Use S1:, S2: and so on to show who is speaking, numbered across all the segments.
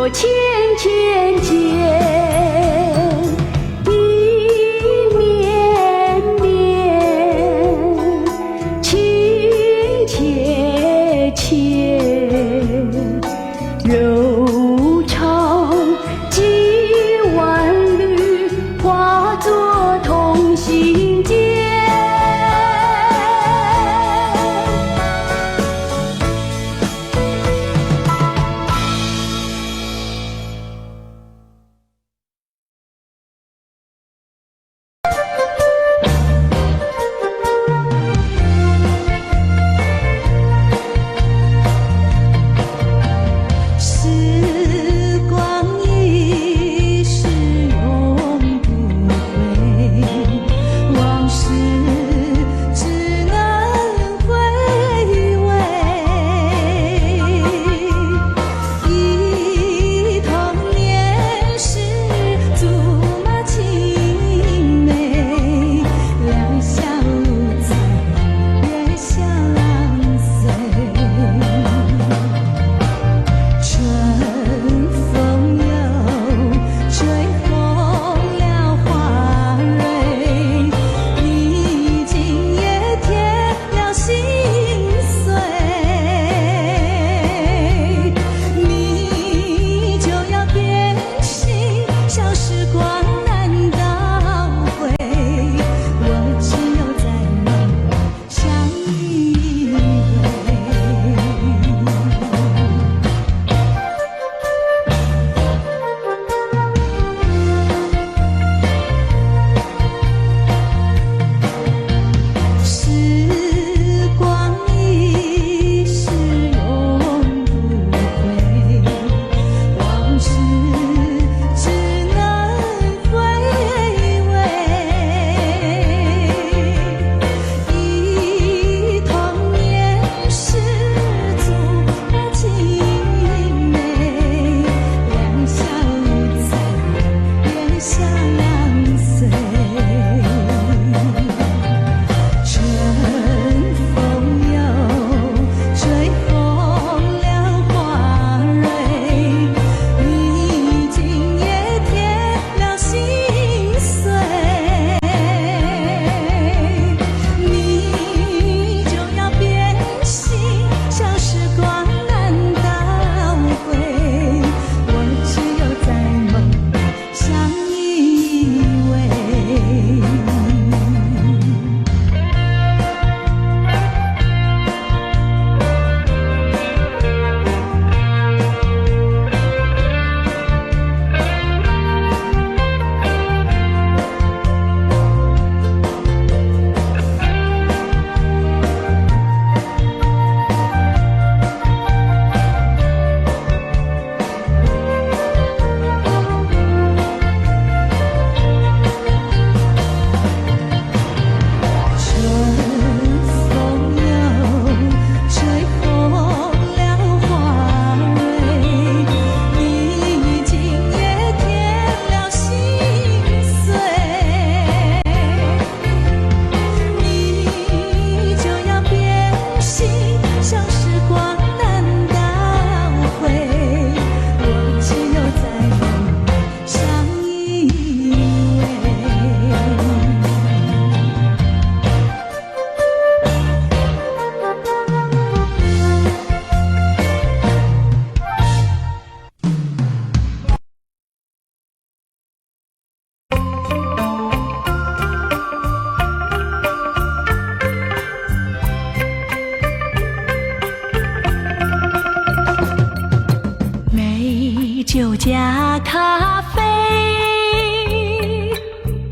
S1: 我牵牵肩，一绵绵，情切切，柔肠几万缕，化作同心结。
S2: 酒加咖啡，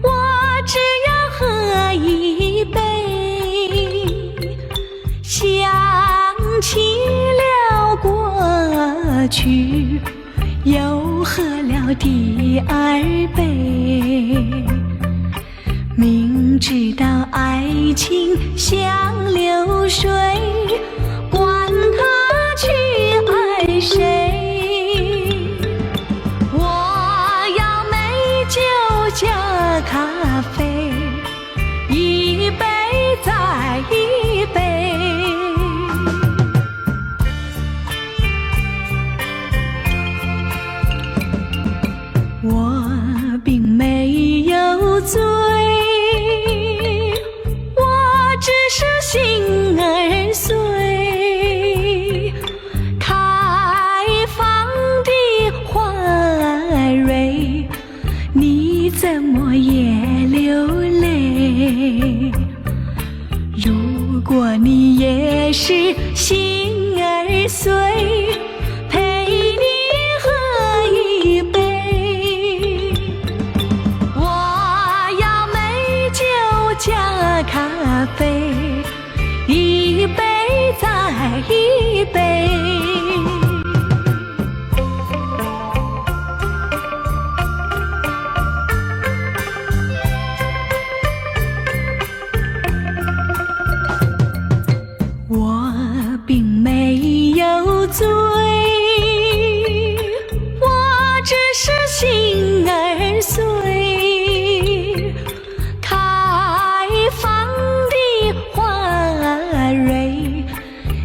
S2: 我只要喝一杯，想起了过去，又喝了第二杯。明知道爱情像流水，管他去爱谁。加咖啡，一杯再一杯。罪，我只是心儿碎。开放的花蕊，你怎么也流泪？如果你也是心儿碎，陪你喝一杯。我要美酒加咖啡，一杯再一杯。我并没有罪，我只是心儿碎。开放的花蕊，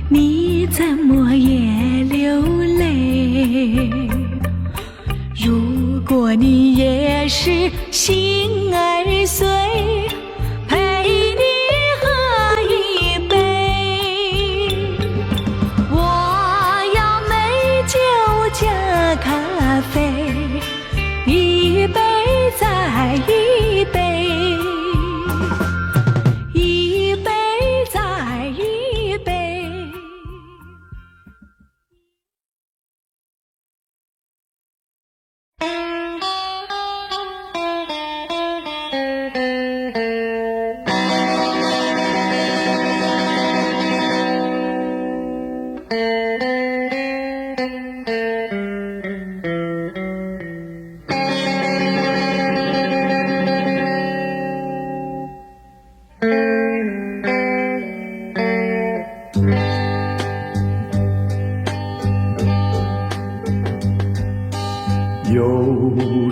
S2: 你怎么也流泪？如果你也是心儿碎，陪你喝一杯。我要美酒加咖啡，一杯再一杯，一杯再一杯。
S3: 有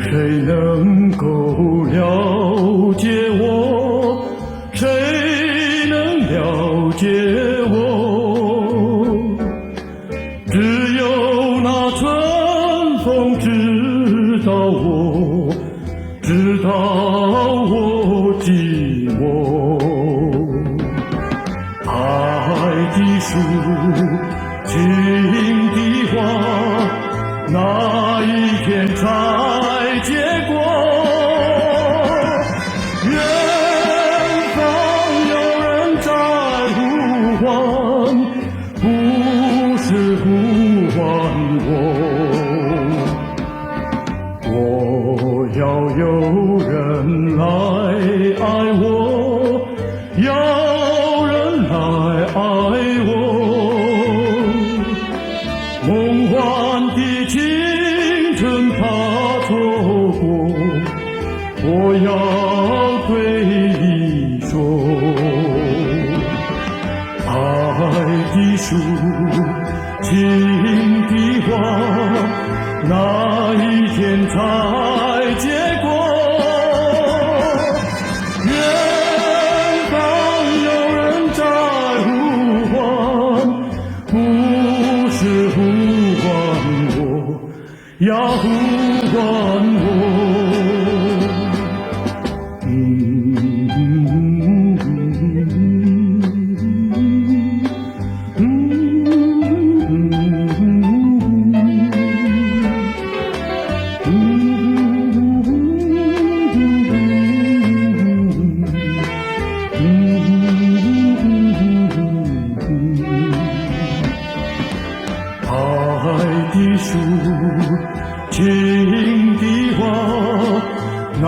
S3: 谁能够了解我？谁能了解我？只有那春风知道我，知道我寂寞。爱的树，情的花，哪一天才结果？远方有人在呼唤，不是呼唤我。我要有人来爱我，要人来爱我。梦幻的青春怕错过，我要对你说，爱的树，情的花，哪一天才结果？远方有人在呼唤，不是呼唤我，要呼唤我。爱的树，情的花，哪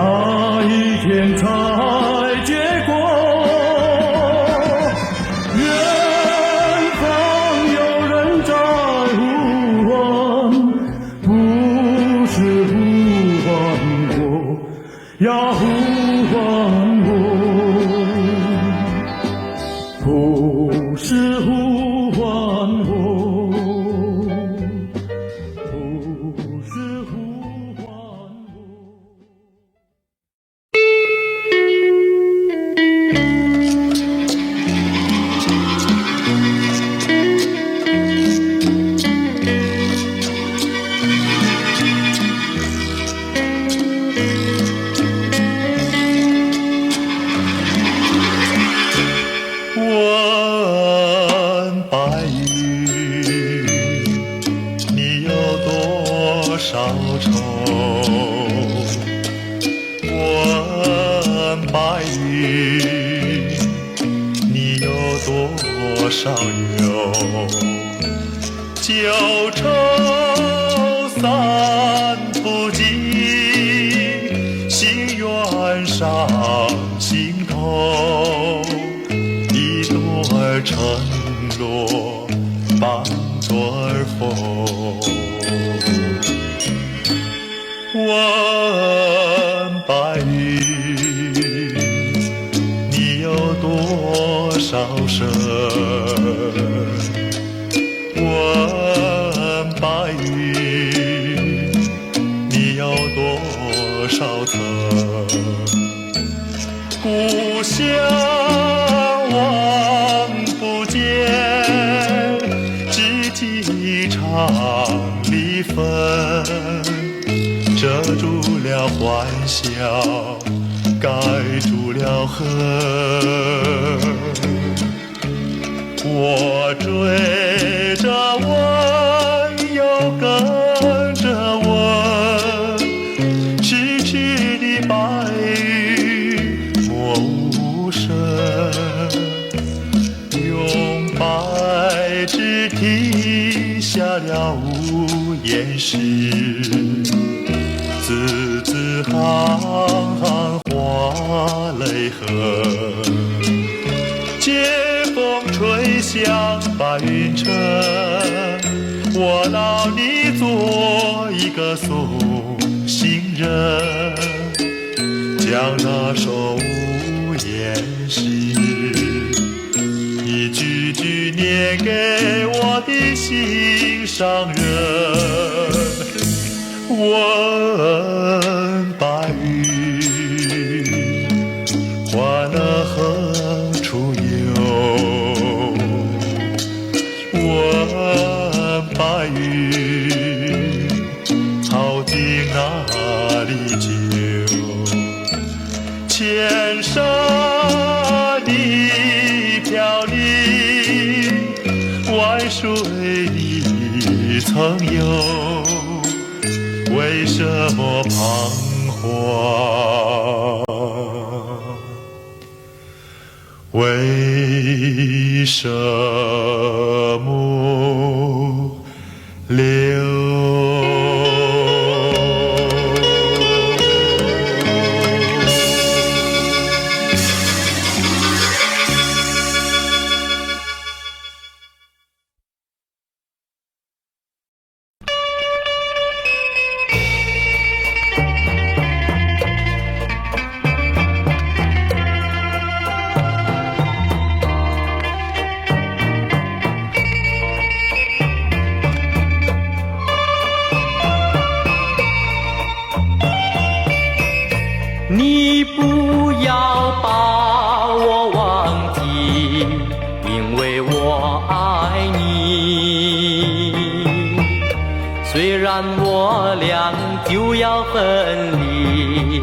S3: 一天才结果？远方有人在呼唤，不是呼唤我，要呼唤我，不是呼唤我。少愁？问白云，你有多少忧？旧愁散不尽，心愿上心头。一朵儿沉落，半朵儿红。问白云，你有多少声？问白云，你有多少层？故乡望不见，只记场离分，遮住了欢笑，盖住了恨。我追着问，又跟着问，痴痴的白云默无声，用白纸题下了无言诗，字字行行画泪痕。借风吹向白云城，我劳你做一个送行人，将那首无言诗一句句念给我的心上人。问白云，欢乐何处有？问白云，好景哪里久？千山的飘零，万水的曾有，为什么彷徨？为什么留？
S4: 你不要把我忘记，因为我爱你。虽然我俩就要分离，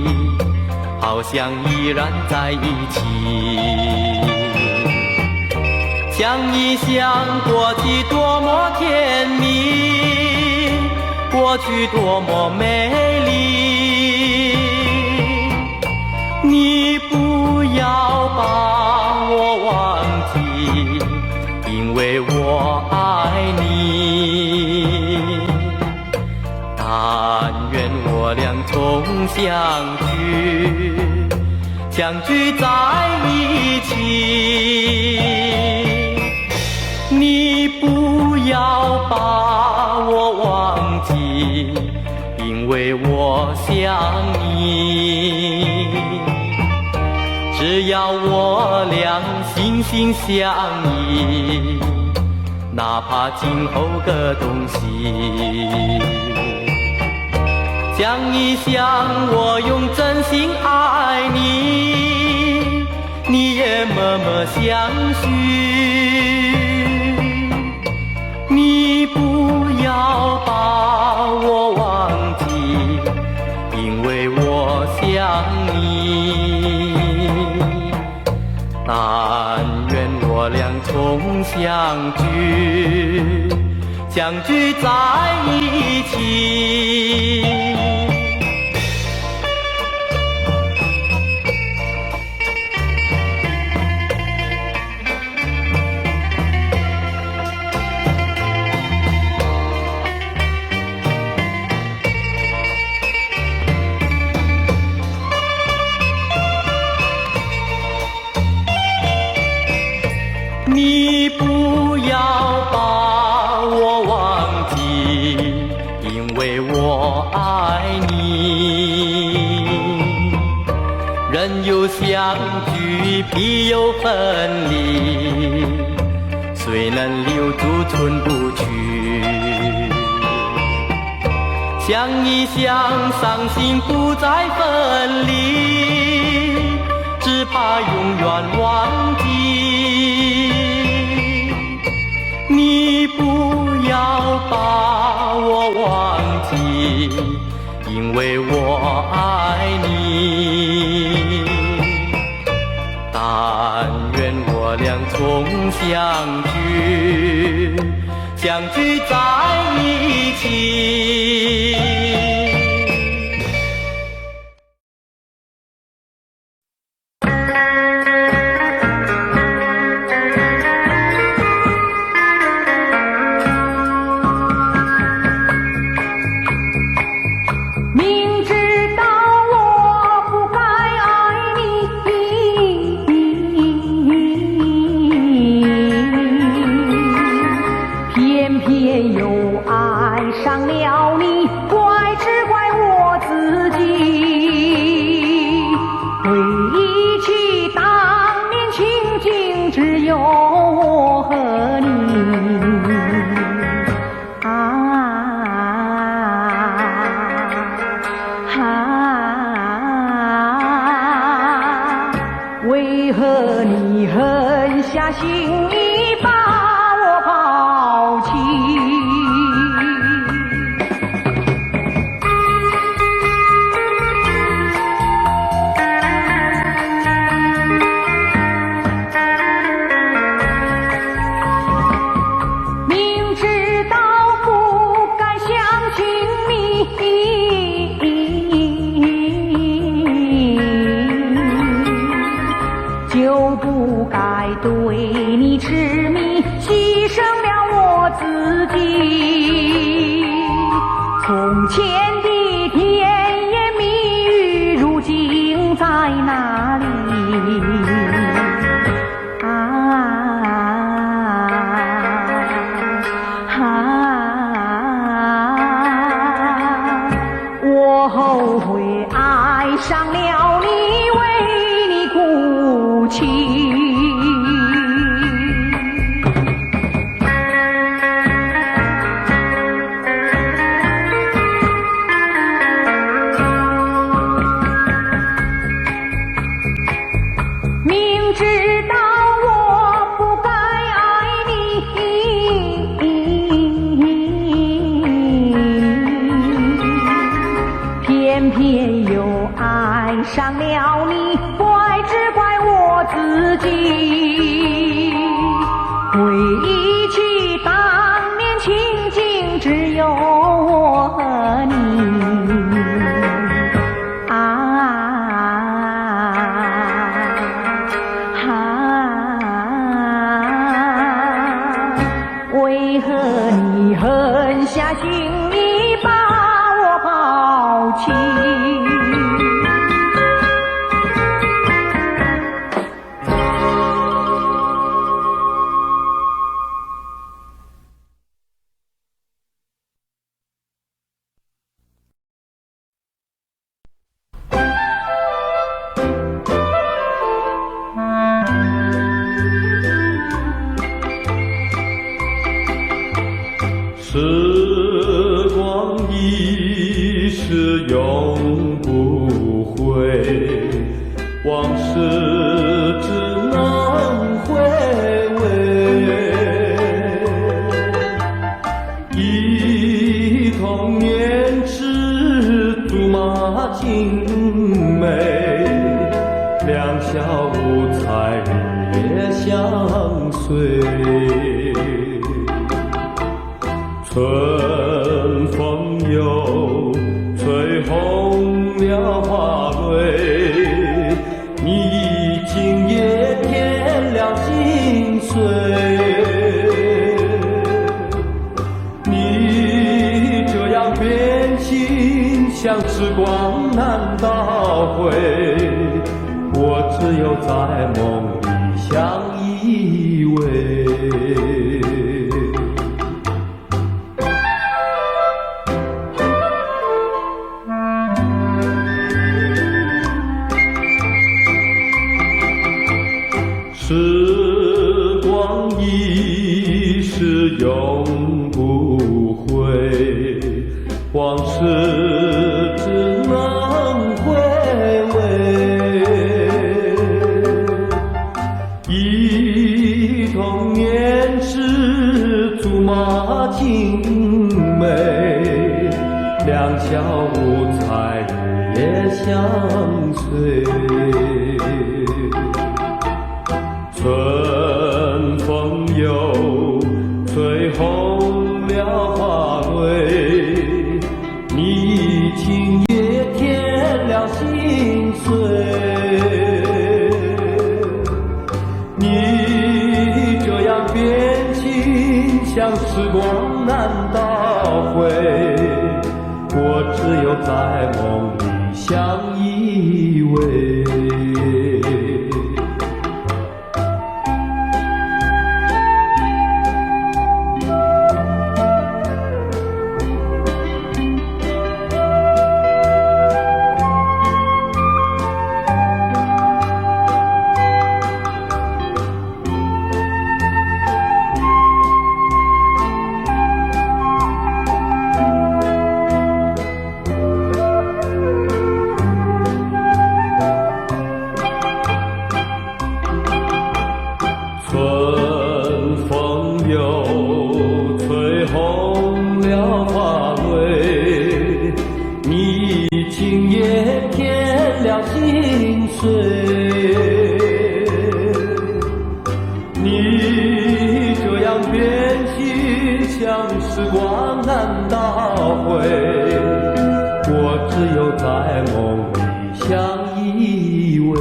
S4: 好像依然在一起。想一想过去多么甜蜜，过去多么美丽。你不要把我忘记，因为我爱你。但愿我俩重相聚，相聚在一起。你不要把我忘记，因为我想你。只要我俩心心相依，哪怕今后各东西。想一想，我用真心爱你，你也默默相许。你不要把我忘记，因为我想你。但愿我俩重相聚，相聚在一起。我爱你。人有相聚，必有分离，谁能留住春不去？想一想，伤心不再分离，只怕永远忘记。你不要把我忘记，因为我爱你。但愿我俩重相聚，相聚在一起。
S1: 明知道我不该爱你，偏偏又爱上了你，怪只怪我自己。回忆起当年情景，只有我和你。为何你狠下心意把我抛弃？明知道不该相信你，就不该对你痴迷，牺牲了我自己。从前的甜言蜜语，如今在哪里？我后悔爱上了你，为你哭泣。明知道我不该爱你，偏偏又爱上了你，怪只怪我自己。回忆起当年情景，只有我和你。为何你狠下心意把我抛弃？
S3: 时光一逝永不回，往事只能回味。忆童年时竹马青梅，两小无猜日夜相随。春风又吹红了花蕊，你今夜添了心碎。你这样变心，像时光难倒回，我只有在梦里相依偎。往事只能回味，忆童年时竹马青梅，两小无猜日夜相随，春风又吹红了花蕊，你今夜添了心碎，你这样变心像时光难倒回，我只有在梦里相依偎。春风又吹红了花蕊，你今夜添了心碎，你这样变心像时光难倒回，我只有在梦里相依偎。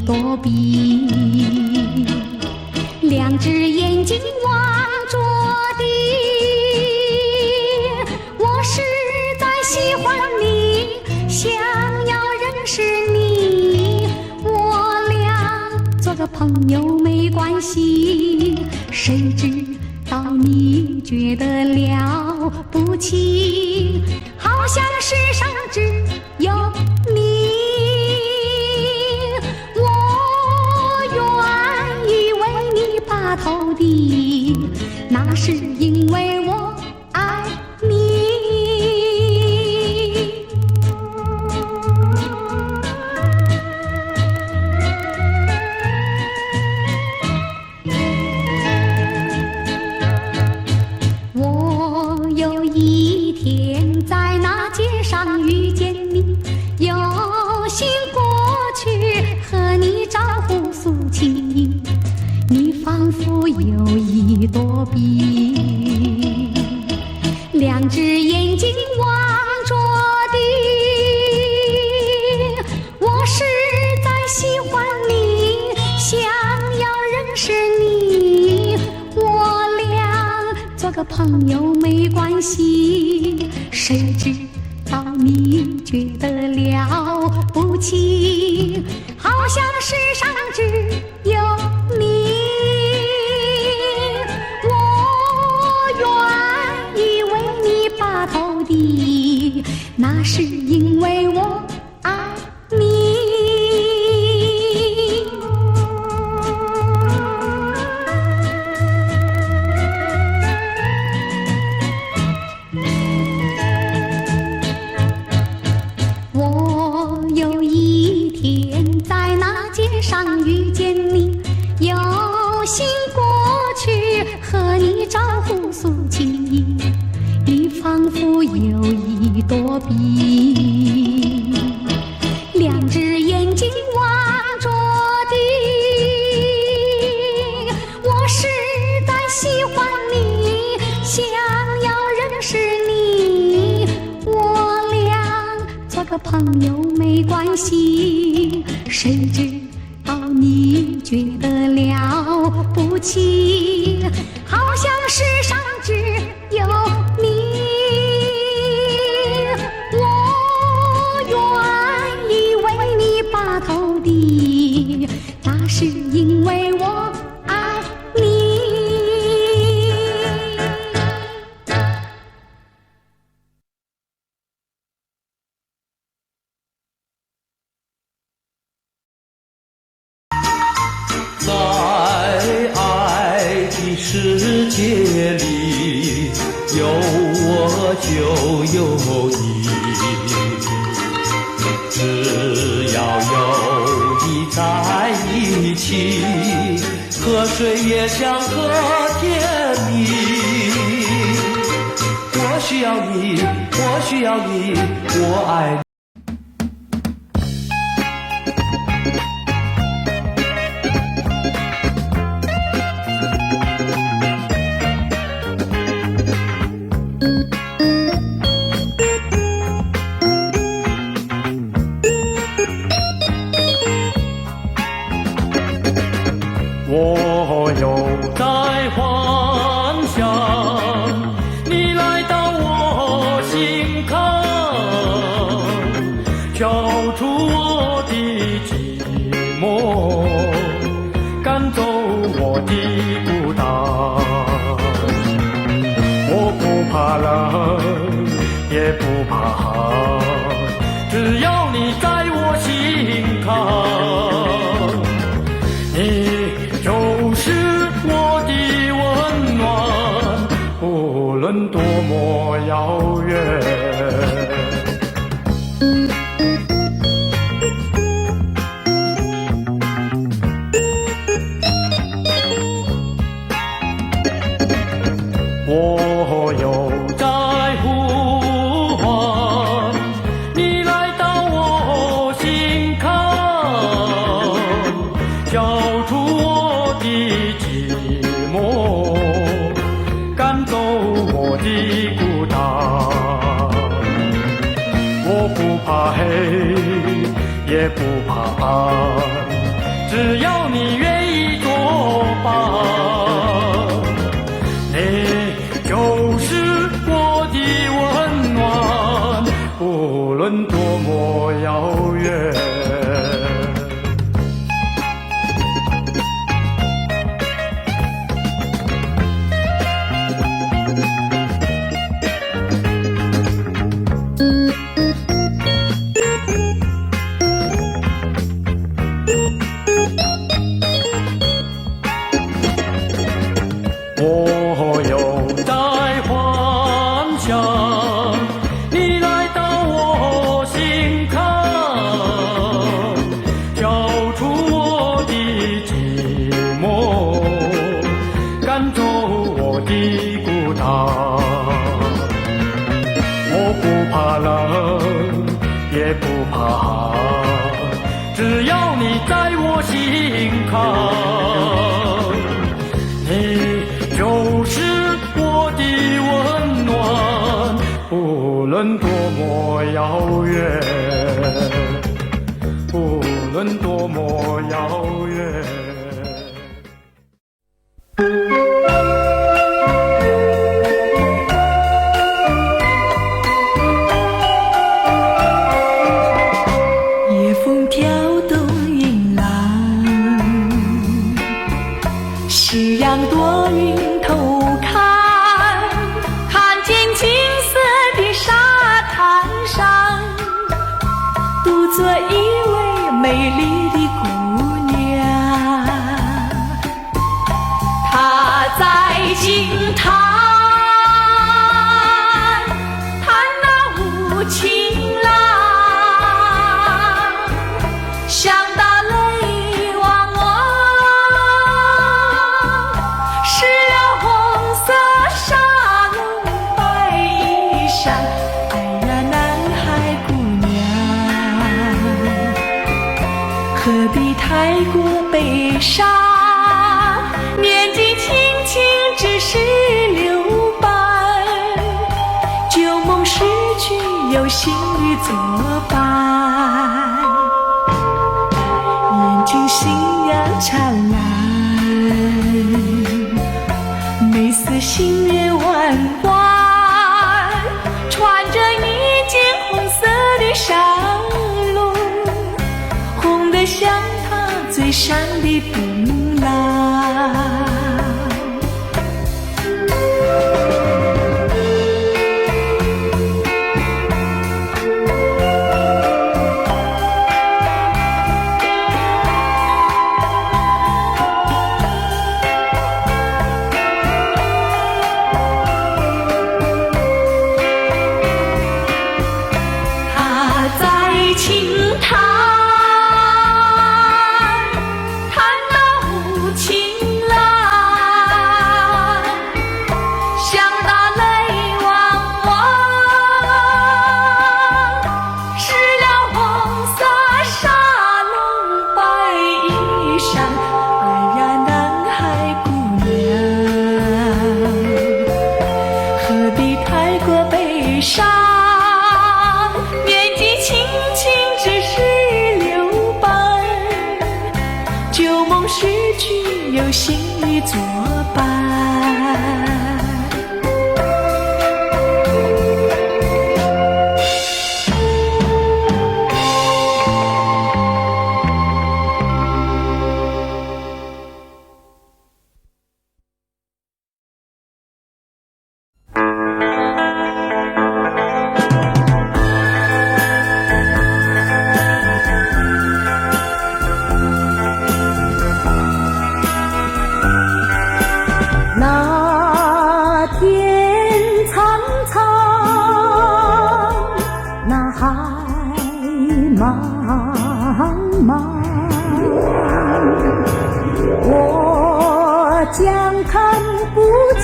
S2: 躲避，两只眼睛望着地，我实在喜欢你，想要认识你，我俩做个朋友没关系，谁知道你觉得了不起，好像世上只有你，头低，那是因为我爱你。我有一天在那街上遇见你，有心过去和你招呼诉情意，你仿佛有意躲避，两只眼睛望着地，我实在喜欢你，想要认识你，我俩做个朋友没关系，谁知道你觉得了不起，好像世上只有你，头低，那是因为我爱你。我有一天在那街上遇见你，有心过去和你招呼诉情意，你仿佛有意躲避，两只眼睛望着地，我实在喜欢个朋友没关系，谁知道你觉得了不起，好像世上只有你。我愿意为你把头低，那是因为我爱你。
S3: 在爱的世界里，有我就有你，只要有你在一起，河水也像河甜蜜。我需要你，我需要你，我爱你。我又在幻想你来到我心坎，消除我的寂寞，赶走我的孤单。我不怕冷，也不怕寒，只要你在我心坎。就是我的温暖，无论多么遥远。我又在呼唤你来到我心坎，消除我的寂寞，赶走我的孤单。我不怕黑，也不怕暗，只要你愿意作伴。你就是我的温暖，无论多么遥远。我又在幻想你来到我心坎，消除我的寂寞，赶走我的孤单。我不怕冷，也不怕寒，只要你在我心坎。你就是我的温暖，无论多么遥远，无论多么遥远。
S5: 夜风挑动云浪，夕阳躲云头看，看见金色的沙滩上，独坐一位美丽的姑娘。她在轻弹，弹那无情郎，想到泪汪汪，湿了红色纱笼白衣裳。哎呀，男孩姑娘，何必太过悲伤？年纪轻轻只是留伴，旧梦逝去有心语作伴，眼睛星亮灿烂，眉似新月弯弯，穿着一件红色的纱笼，红得像她嘴上的槟榔。
S2: 轻弹，弹到无情来，想打泪汪汪，湿了红色纱笼白衣裳。哎呀，南海姑娘，何必太过悲伤？旧梦逝去，有心语作伴。
S1: 那天苍苍，那海茫茫，我将看不见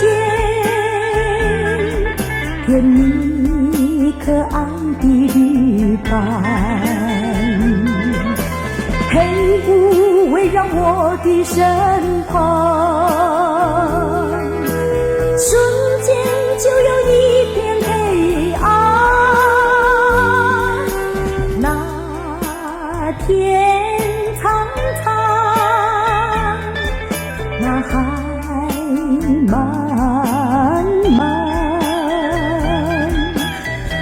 S1: 甜蜜可爱的旅伴，黑雾围绕我的身旁，瞬间就有一片黑暗。那天苍苍，那海漫漫，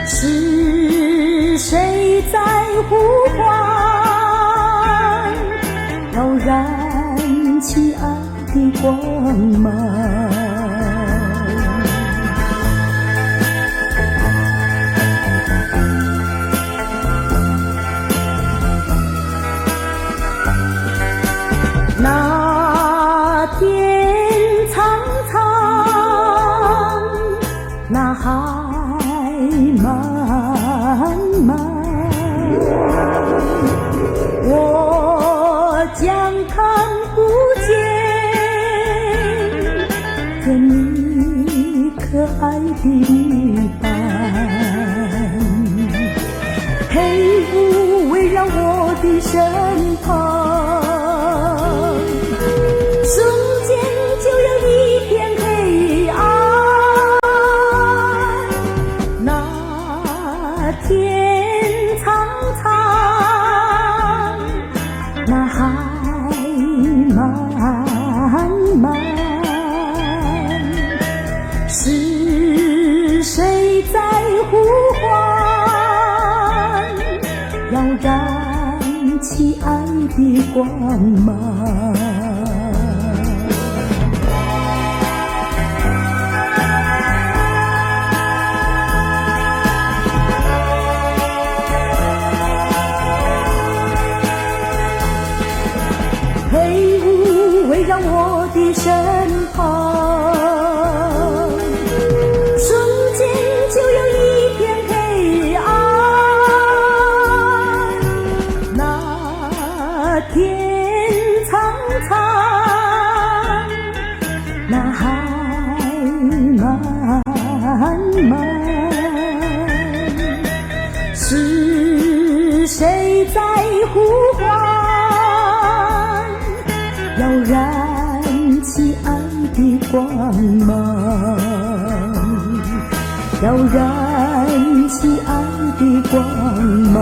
S1: 是谁在呼唤，要燃起爱的光芒？那天苍苍，那海漫漫，我将看不见甜蜜可爱的旅伴，黑雾围绕我的身旁，瞬间就有一片黑暗。那天苍苍，那海漫漫，是谁在呼唤，要燃起爱的光芒？黑雾围绕我的身旁，瞬间就有一片黑暗。那天苍苍，那海漫漫，是谁在呼唤，要燃起爱的光芒，要燃起爱
S3: 的光芒。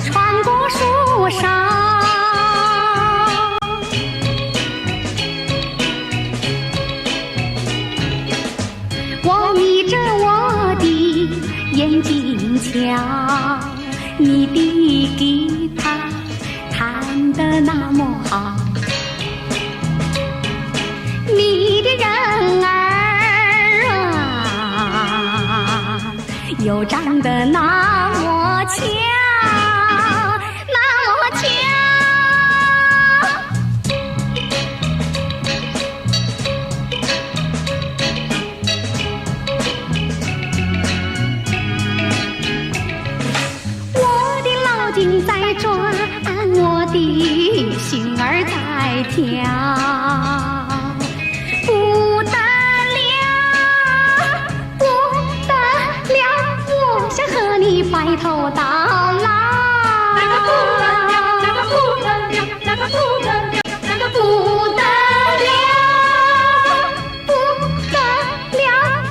S2: 穿过树梢，我眯着我的眼睛瞧，你的吉他弹得那么好，你的人儿啊，又长得那么巧。在转，我的心儿在跳。白头到老。
S5: 那个不得了，那个不得了，那个不得了，那个不得了，
S2: 不得了，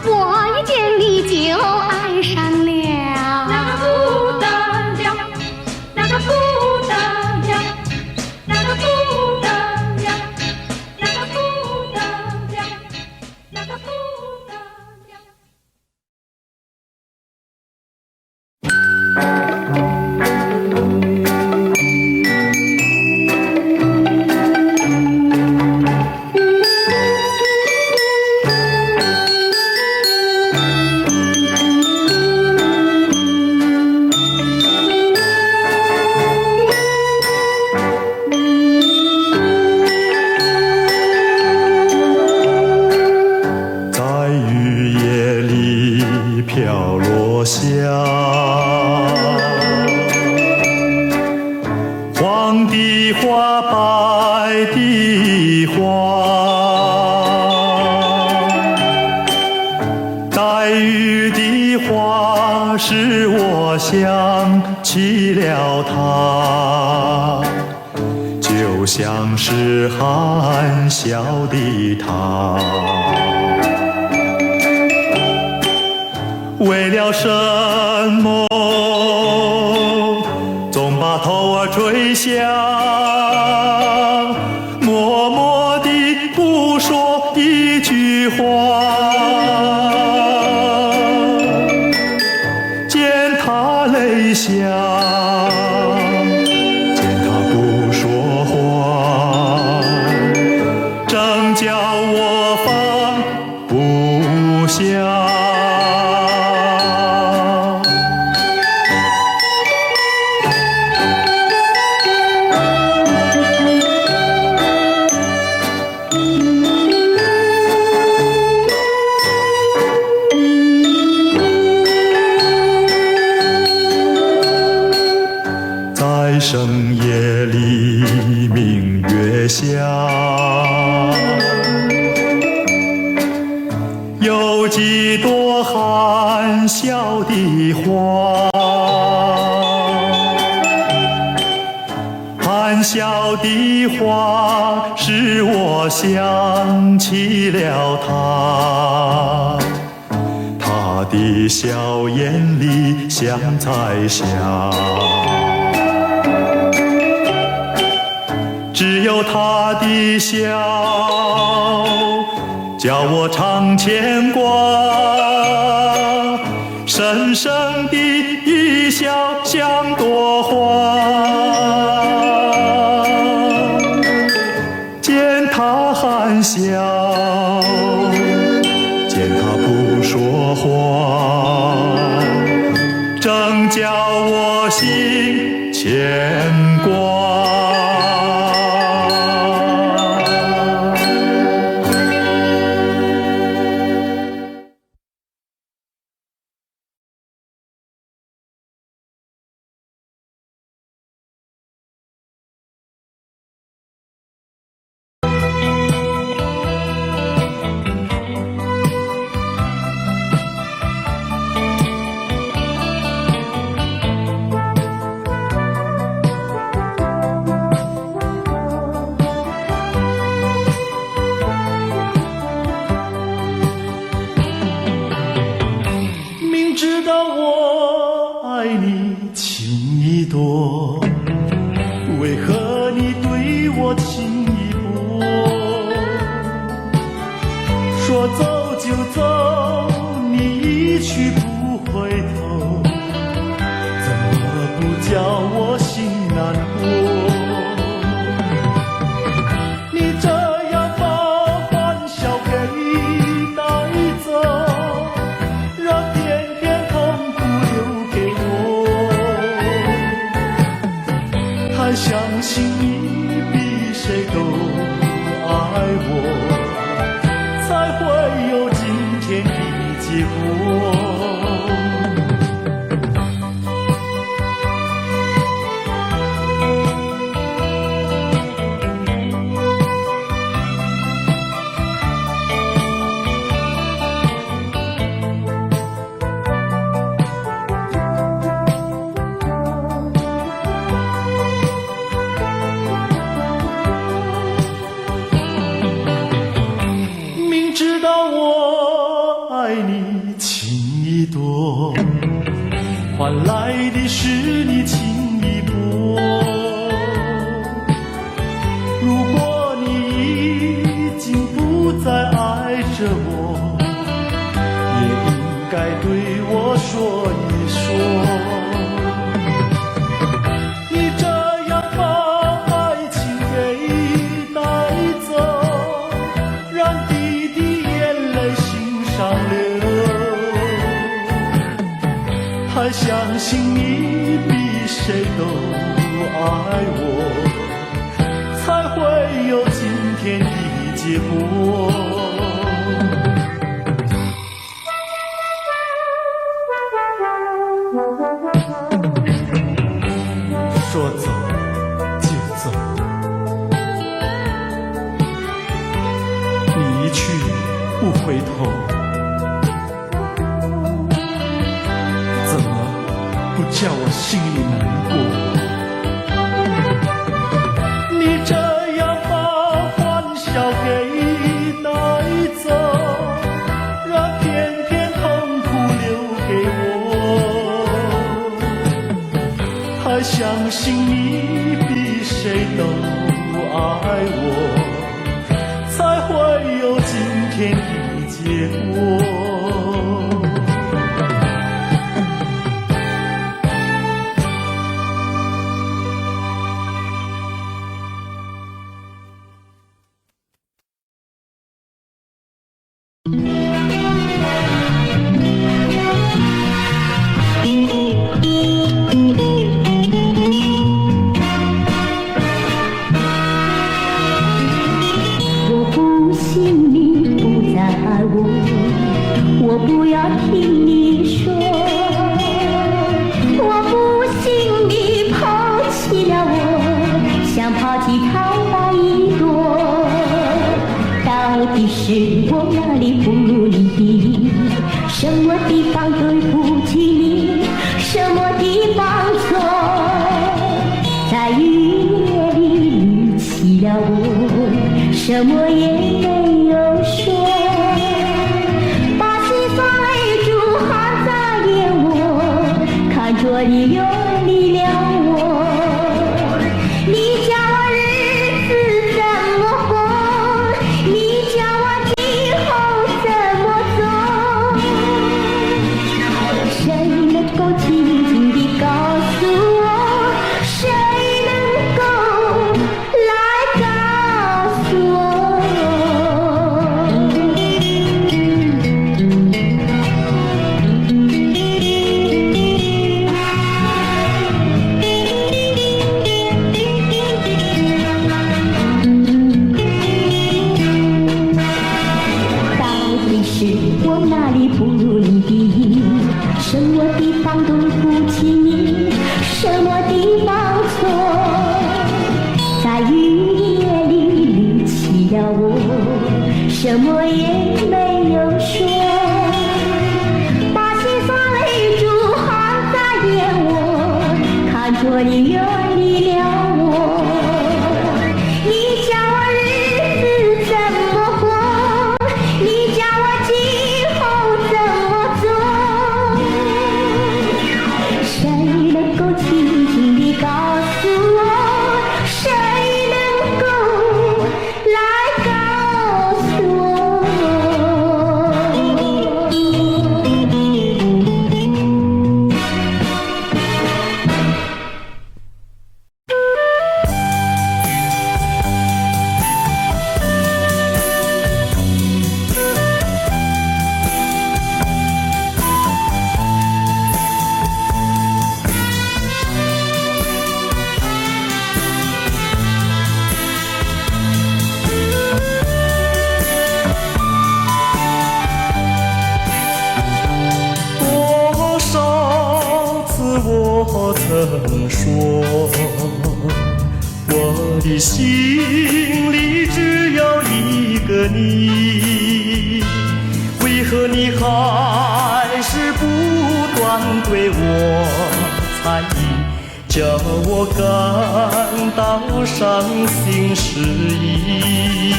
S2: 我一见你就爱上了。
S5: 那个不得了，那个不得了，那个不得了，那个不得了，那个不得了。
S3: 在雨夜里飘落下，黄的花，白的花，带雨的花使我想起了她，就像是含笑的她。为了什么，总把头儿垂下，默默地不说一句话。见他泪下，见他不说话，正叫我放不下。在深夜里，明月下，有几朵含笑的花，含笑的花使我想起了她，她的笑眼里像彩霞。只有他的笑，叫我常牵挂，深深的一笑像朵花。见他含笑，见他不说话，正叫我心牵挂。知道我爱你情意多，为何你对我情意薄？说走就走，你一去不回头，怎么不叫我心难过？你这样把欢笑给带走，让天天痛苦留给我。还相信你比谁都爱我，才会有今天的结果。换来的是你情意薄。如果你已经不再爱着我，也应该对我说一说。你这样把爱情给带走，让弟弟眼泪心上流。还相信你比谁都爱我，才会有今天的结果。说走就走，你一去不回头，怎么不叫我心里难过？你这样把欢笑给带走，让片片痛苦留给我。还相信你比谁都爱我，才会有今天的结果。
S2: 我不要听你说，我不信你抛弃了我，像抛弃开花一朵。到底是我哪里不如你？什么地方对不起你？什么地方错？在雨夜里离弃了我，什么也没有说。看着你远离了我，你叫我日子怎么过？你叫我今后怎么走？谁能够轻轻地告诉我？谁能够来告诉我？什么地方对不起你？什么地方错？在雨夜里离弃了我，什么也没有说。把心酸泪珠含在眼窝，看着你远离了我，你叫我日子怎么过？你叫我今后怎么走？谁能够轻轻地告诉我？谁能够来告诉我？
S3: 我曾说，我的心里只有一个你，为何你还是不断对我猜疑，叫我感到伤心失意？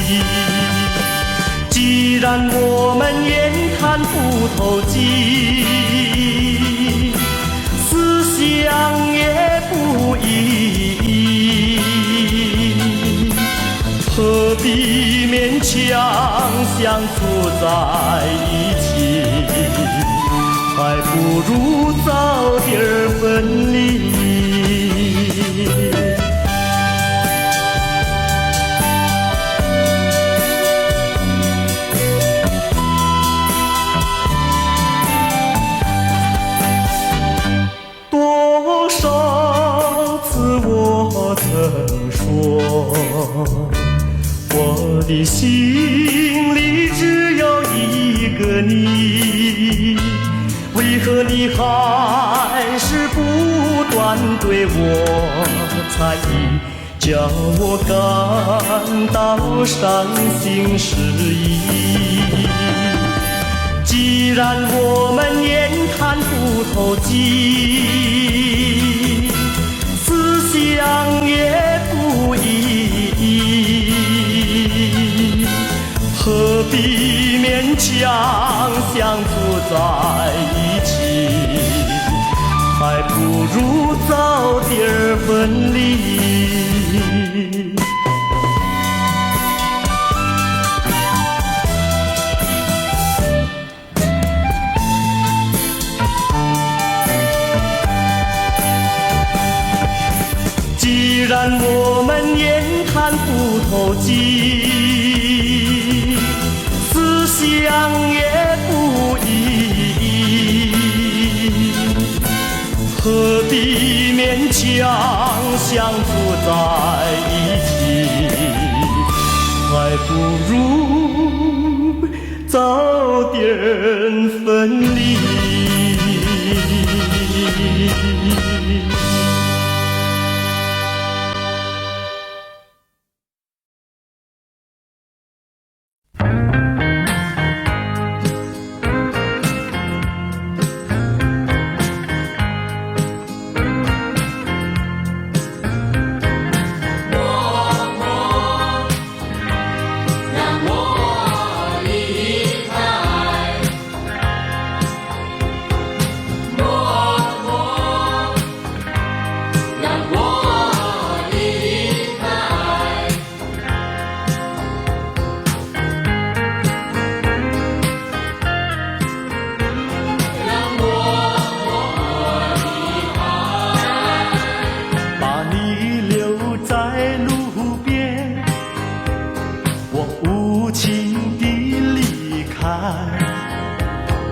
S3: 既然我们言谈不投机，想也不易，何必勉强相处在一起，还不如早点分离。多少次我曾说，我的心里只有一个你，为何你还是不断对我猜疑，叫我感到伤心失意。既然我们言谈不投机，思想也不一，何必勉强相处在一起，还不如早点分离。既然我们言谈不投机，思想也不一，何必勉强相处在一起，还不如早点分离。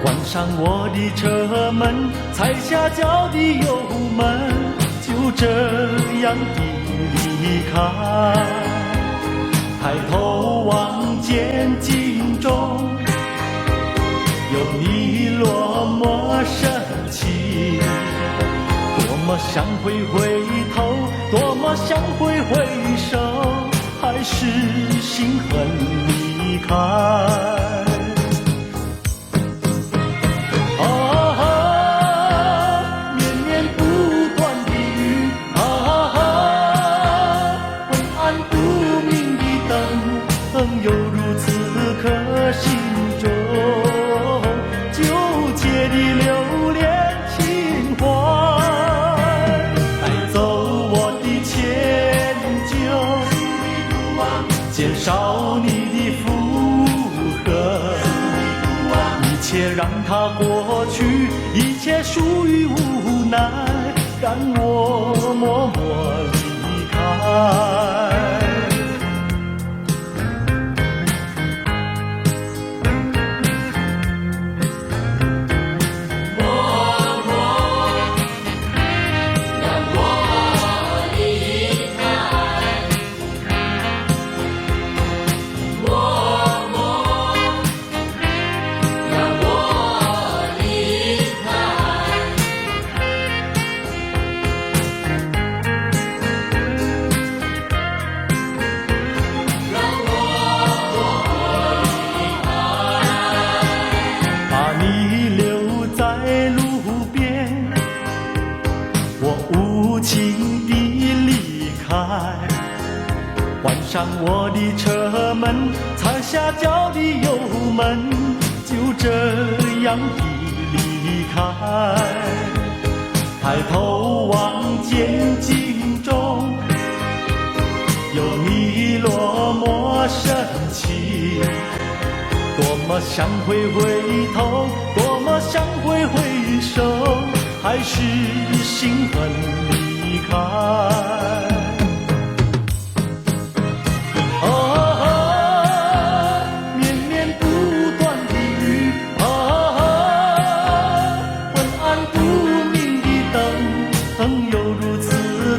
S3: 关上我的车门，踩下脚的油门，就这样地离开。抬头望见镜中有你落寞深情，多么想回头，多么想回首，还是心狠离开。犹如此刻心中纠结的留恋情怀，带走我的迁就，减少你的负荷，一切让它过去，一切属于无奈，让我默默离开。关上我的车门，踩下脚的油门，就这样地离开。抬头望见镜中有你落寞深情，多么想回头，多么想回首，还是心狠离开。绵绵不断的雨，昏暗不明的灯，犹如此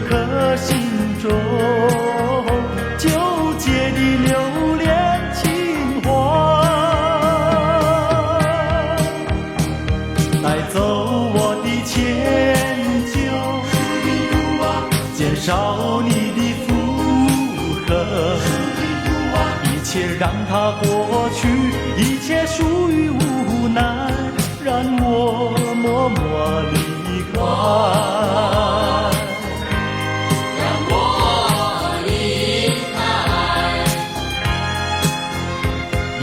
S3: 刻心中纠结的留恋情怀，带走我的迁就，减少你的负荷，一切让它过去，一切属于无奈，让我默默离开。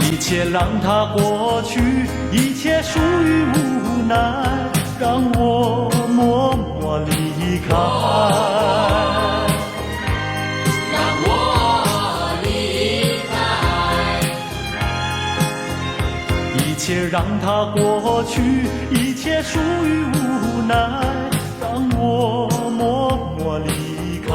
S3: 一切让它过去，一切属于无奈，让我默默离开。让我离开。一切让它过去，一切属于无奈，让我默默离开。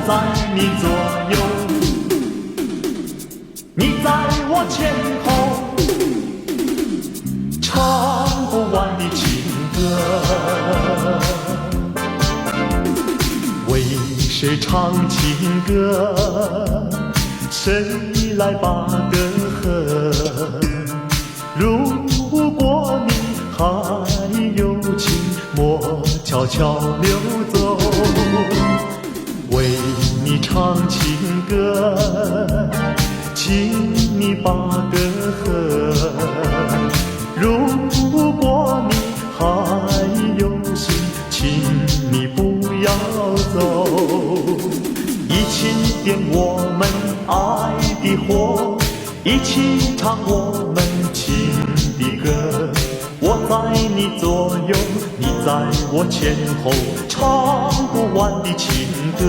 S3: 在你左右，你在我前后，唱不完的情歌。为谁唱情歌？谁来把歌和？如果你还有情，莫悄悄溜走。为你唱情歌，请你把歌和。如果你还有心，请你不要走。一起点我们爱的火，一起唱我们情的歌。我在你左右，你在我前后，唱不完的情歌。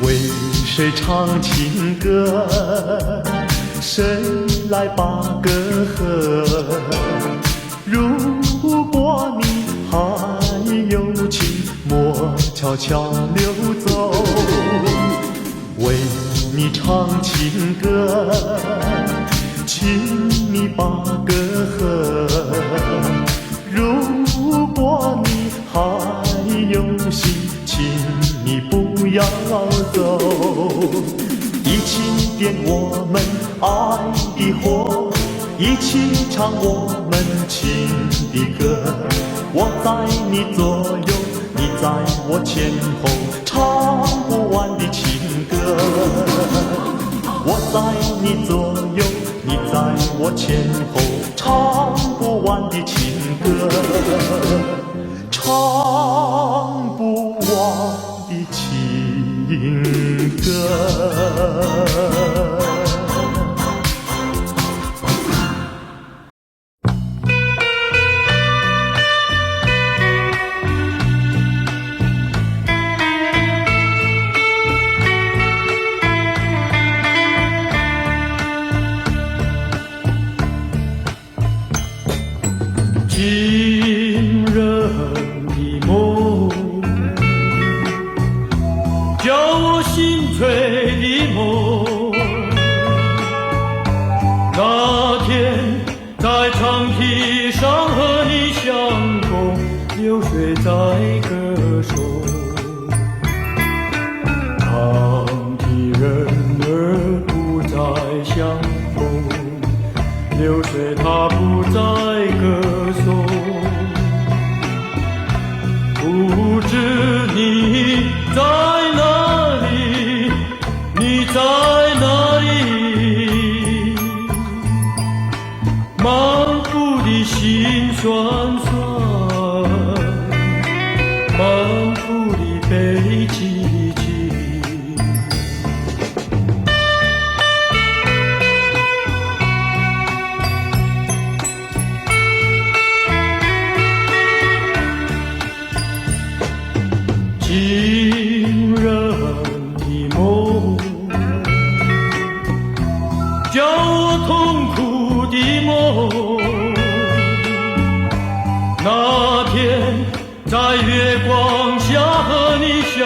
S3: 为谁唱情歌？谁来把歌和？如果你还有情，莫悄悄溜走。为你唱情歌，请你把歌和。如果你还有心，请你不要走。一起点我们爱的火，一起唱我们情的歌。我在你左右，你在我前后，唱不完的情歌。我在你左右，你在我前后，唱不完的情歌，唱不完的情歌。情人的梦，叫我心碎的梦。那天在长堤上和你相逢，流水在歌颂。长堤人儿不再相逢，流水它不再歌颂。在哪里？你在哪里？满腹的心酸酸，满腹的悲戚戚。情人的梦，叫我痛苦的梦。那天在月光下和你相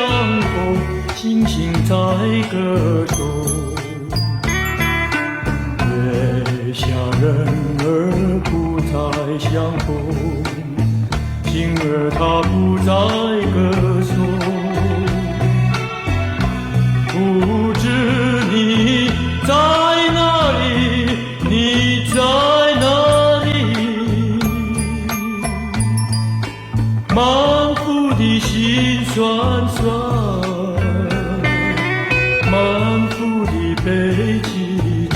S3: 逢，星星在歌中。月下人儿不再相逢，星儿它不再歌颂。不知你在哪里？你在哪里？满腹的心酸酸，满腹的悲戚戚。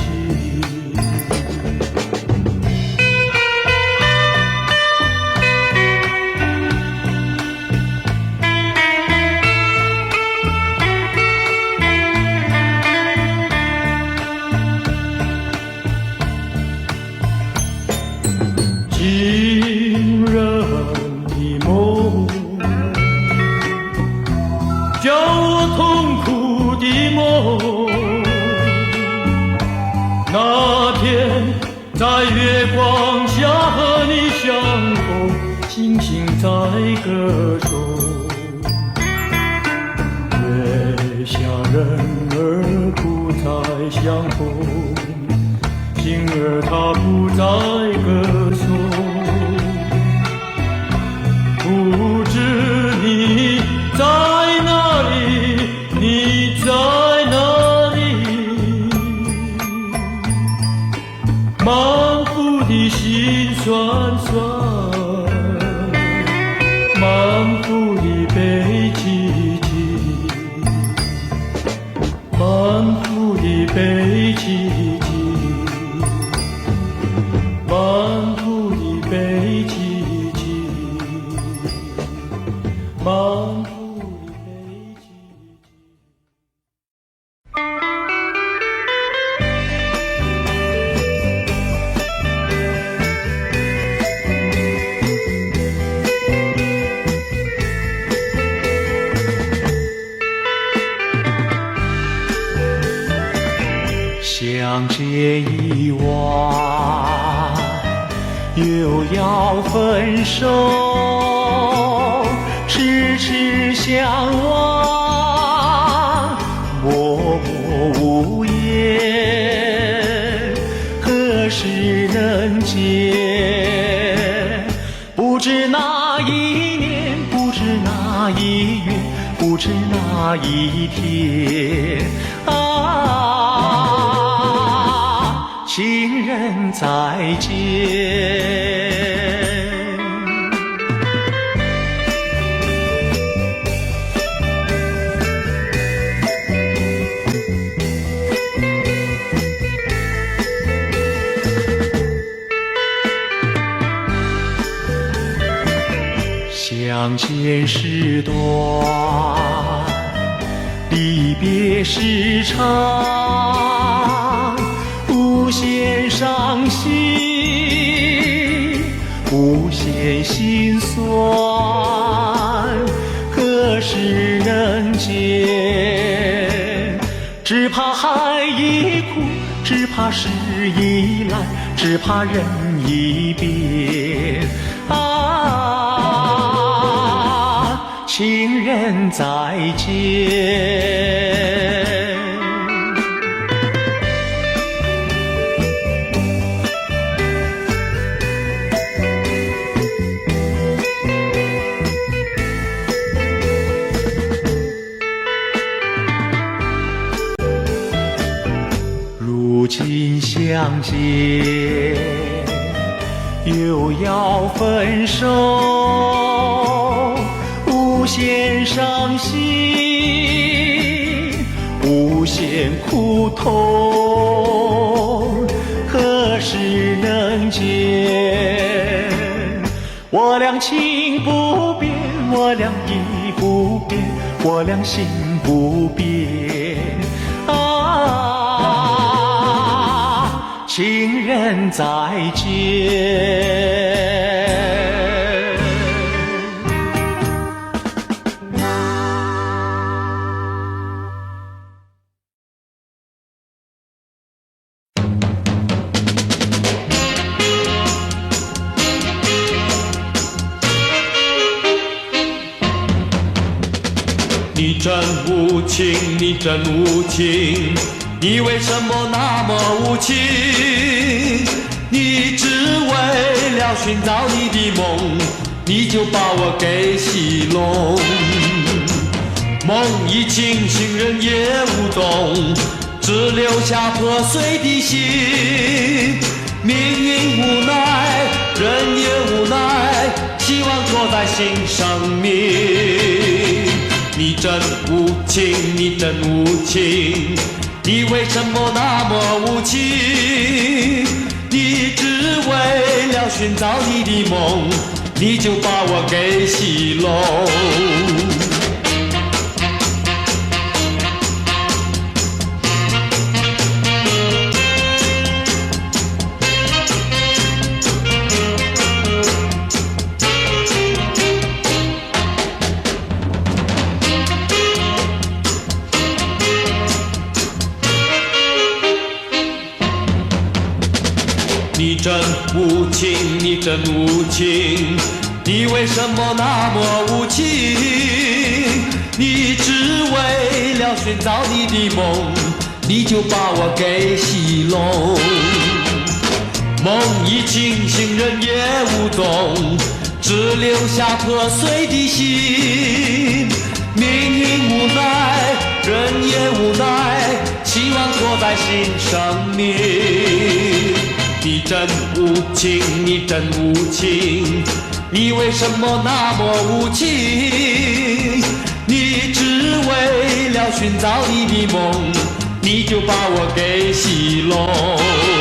S3: 情人的梦，叫我痛苦的梦。那天在月光下和你相逢，星星在歌中。月下人儿不再相逢，星儿它不再歌颂。不知你在哪里？你在哪里？满腹的心酸酸，满腹的悲戚戚，满腹的悲戚戚，满腹的悲戚戚，满腹的悲戚戚。
S6: 相见已晚，又要分手，痴痴相望，默默无言，何时能见？不知哪一年，不知哪一月，不知哪一天啊，情人再见。相见时短，离别时长，无限伤心，无限心酸，何时能见？只怕海已枯，只怕时已来，只怕人已变啊，情人再见。如今相见，又要分手，无限伤心，点苦痛，何时能解？我俩情不变，我俩意不变，我俩心不变啊，情人再见。
S3: 你真无情，你真无情，你为什么那么无情？你只为了寻找你的梦，你就把我给戏弄。梦已清醒，人也无动，只留下破碎的心。命运无奈，人也无奈，希望错在心上面。你真无情，你真无情，你为什么那么无情？你只为了寻找你的梦，你就把我给戏弄。你真无情，你真无情，你为什么那么无情？你只为了寻找你的梦，你就把我给戏弄。梦已清醒，人也无动，只留下破碎的心。命运无奈，人也无奈，希望错在心上面。你真无情，你真无情，你为什么那么无情？你只为了寻找你的梦，你就把我给戏弄。